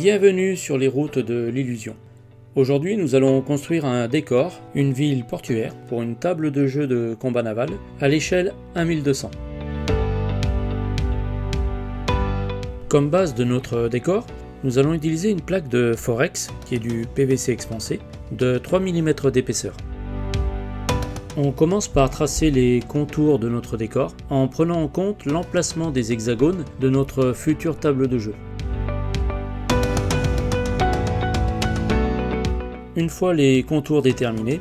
Bienvenue sur les routes de l'illusion. Aujourd'hui, nous allons construire un décor, une ville portuaire, pour une table de jeu de combat naval à l'échelle 1200. Comme base de notre décor, nous allons utiliser une plaque de Forex, qui est du PVC expansé, de 3 mm d'épaisseur. On commence par tracer les contours de notre décor en prenant en compte l'emplacement des hexagones de notre future table de jeu. Une fois les contours déterminés,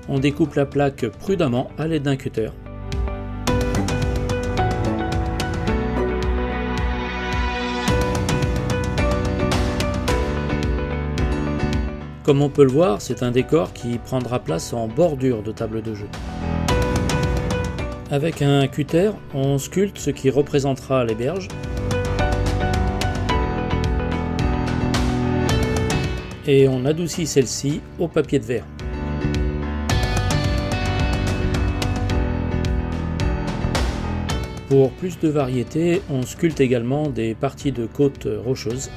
on découpe la plaque prudemment à l'aide d'un cutter. Comme on peut le voir, c'est un décor qui prendra place en bordure de table de jeu. Avec un cutter, on sculpte ce qui représentera les berges. Et on adoucit celle-ci au papier de verre. Pour plus de variété, on sculpte également des parties de côte rocheuses.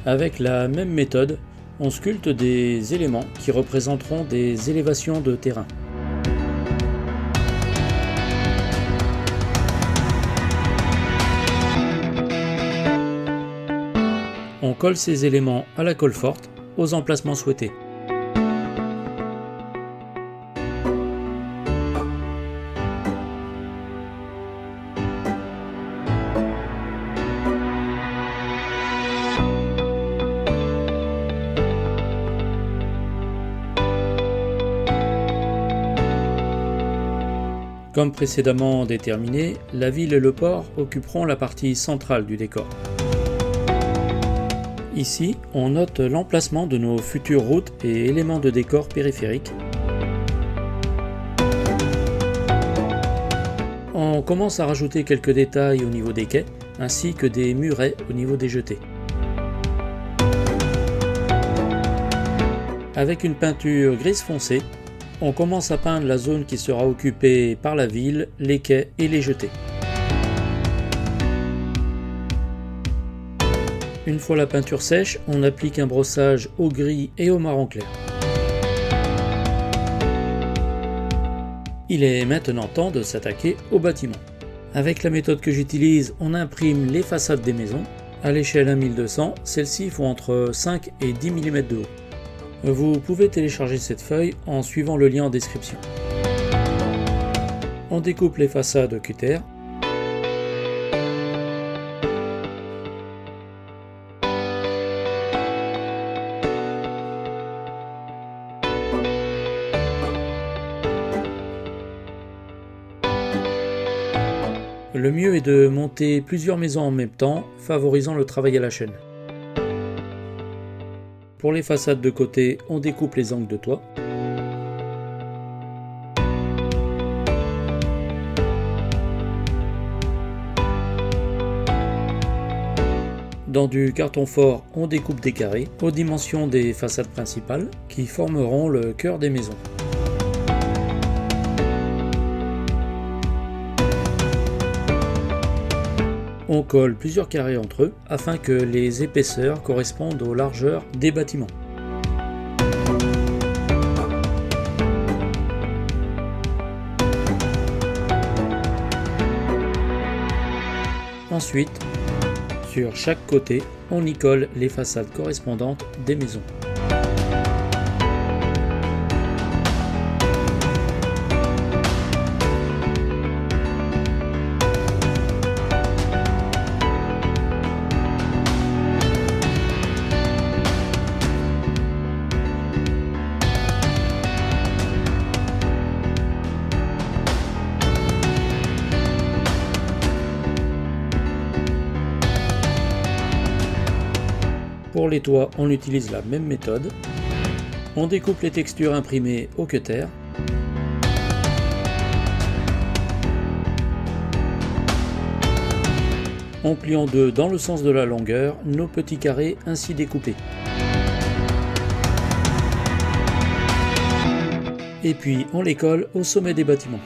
Avec la même méthode, on sculpte des éléments qui représenteront des élévations de terrain. On colle ces éléments à la colle forte aux emplacements souhaités. Comme précédemment déterminé, la ville et le port occuperont la partie centrale du décor. Ici, on note l'emplacement de nos futures routes et éléments de décor périphériques. On commence à rajouter quelques détails au niveau des quais, ainsi que des murets au niveau des jetées. Avec une peinture grise foncée, on commence à peindre la zone qui sera occupée par la ville, les quais et les jetées. Une fois la peinture sèche, on applique un brossage au gris et au marron clair. Il est maintenant temps de s'attaquer au bâtiment. Avec la méthode que j'utilise, on imprime les façades des maisons. À l'échelle 1200, celles-ci font entre 5 et 10 mm de haut. Vous pouvez télécharger cette feuille en suivant le lien en description. On découpe les façades au cutter. Le mieux est de monter plusieurs maisons en même temps, favorisant le travail à la chaîne. Pour les façades de côté, on découpe les angles de toit. Dans du carton fort, on découpe des carrés aux dimensions des façades principales qui formeront le cœur des maisons. On colle plusieurs carrés entre eux afin que les épaisseurs correspondent aux largeurs des bâtiments. Ensuite, sur chaque côté, on y colle les façades correspondantes des maisons. Pour les toits, on utilise la même méthode. On découpe les textures imprimées au cutter. On plie en deux dans le sens de la longueur nos petits carrés ainsi découpés. et puis on les colle au sommet des bâtiments.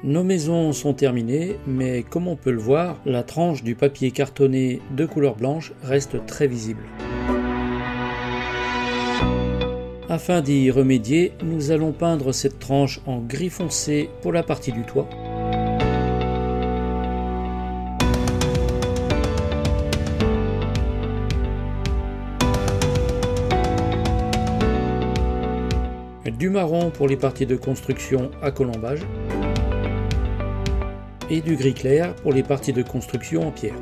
Nos maisons sont terminées, mais comme on peut le voir, la tranche du papier cartonné de couleur blanche reste très visible. Afin d'y remédier, nous allons peindre cette tranche en gris foncé pour la partie du toit. Du marron pour les parties de construction à colombage. Et du gris clair pour les parties de construction en pierre.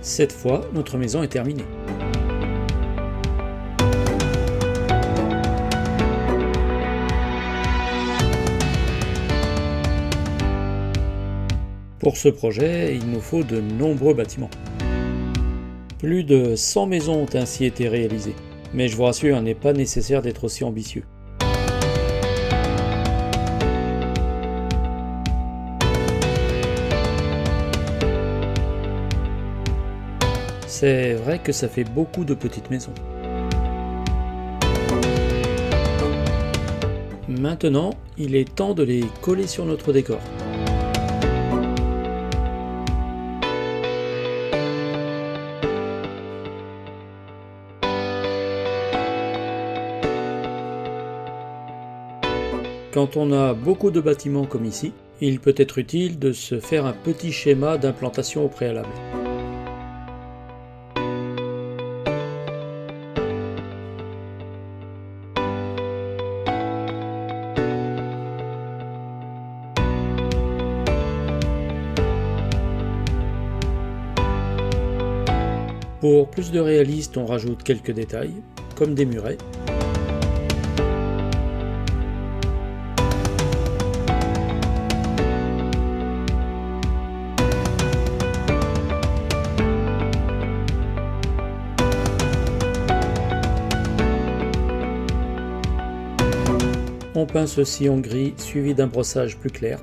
Cette fois, notre maison est terminée. Pour ce projet, il nous faut de nombreux bâtiments. Plus de 100 maisons ont ainsi été réalisées, mais je vous rassure, il n'est pas nécessaire d'être aussi ambitieux. C'est vrai que ça fait beaucoup de petites maisons. Maintenant, il est temps de les coller sur notre décor. Quand on a beaucoup de bâtiments comme ici, il peut être utile de se faire un petit schéma d'implantation au préalable. Pour plus de réalisme, on rajoute quelques détails, comme des murets. On peint ceci en gris, suivi d'un brossage plus clair.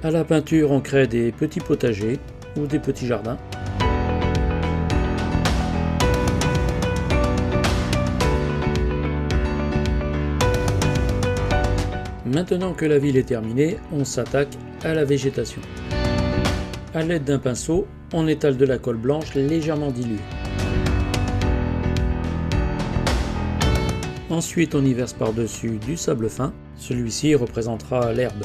À la peinture, on crée des petits potagers ou des petits jardins. Maintenant que la ville est terminée, on s'attaque à la végétation. À l'aide d'un pinceau, on étale de la colle blanche légèrement diluée. Ensuite, on y verse par-dessus du sable fin. Celui-ci représentera l'herbe.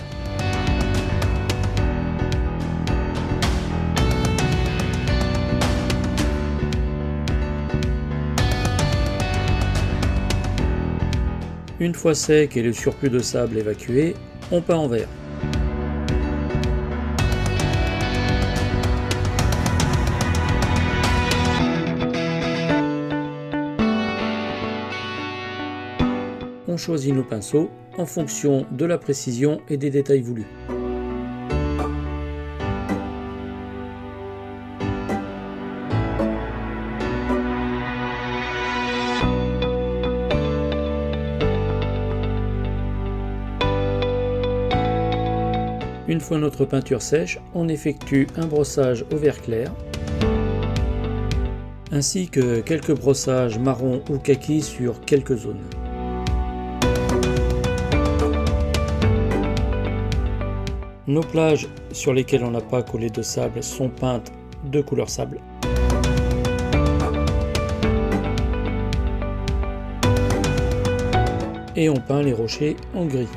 Une fois sec et le surplus de sable évacué, on peint en vert. On choisit nos pinceaux en fonction de la précision et des détails voulus. Une fois notre peinture sèche, on effectue un brossage au vert clair, ainsi que quelques brossages marron ou kaki sur quelques zones. Nos plages sur lesquelles on n'a pas collé de sable sont peintes de couleur sable. Et on peint les rochers en gris.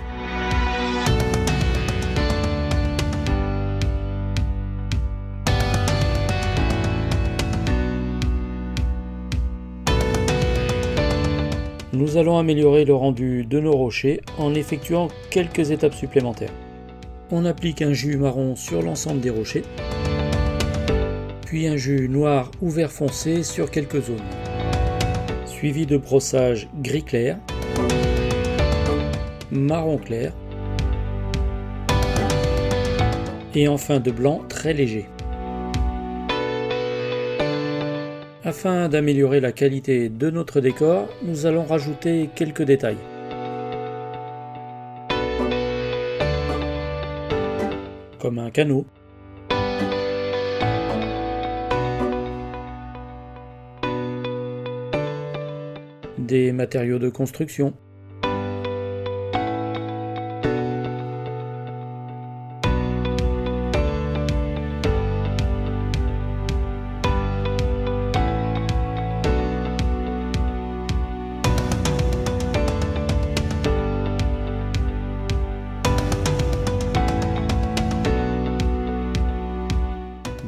Nous allons améliorer le rendu de nos rochers en effectuant quelques étapes supplémentaires. On applique un jus marron sur l'ensemble des rochers, puis un jus noir ou vert foncé sur quelques zones, suivi de brossage gris clair, marron clair, et enfin de blanc très léger. Afin d'améliorer la qualité de notre décor, nous allons rajouter quelques détails. comme un canot, des matériaux de construction,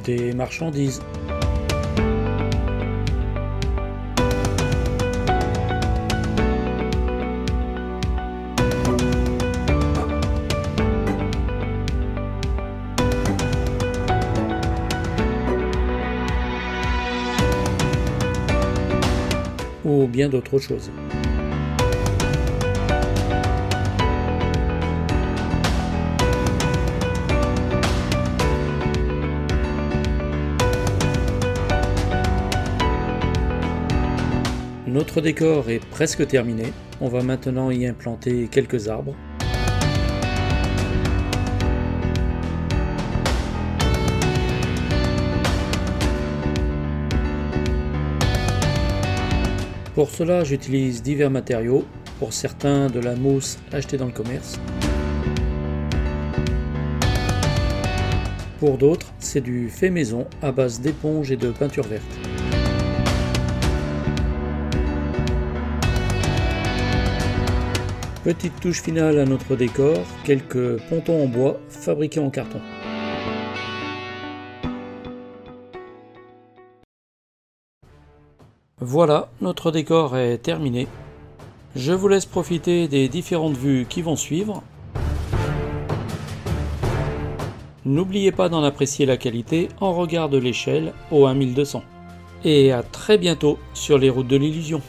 des marchandises, ou bien d'autres choses. Notre décor est presque terminé, on va maintenant y implanter quelques arbres. Pour cela, j'utilise divers matériaux, pour certains de la mousse achetée dans le commerce. Pour d'autres, c'est du fait maison à base d'éponge et de peinture verte. Petite touche finale à notre décor, quelques pontons en bois fabriqués en carton. Voilà, notre décor est terminé. Je vous laisse profiter des différentes vues qui vont suivre. N'oubliez pas d'en apprécier la qualité en regard de l'échelle au 1200. Et à très bientôt sur les routes de l'illusion.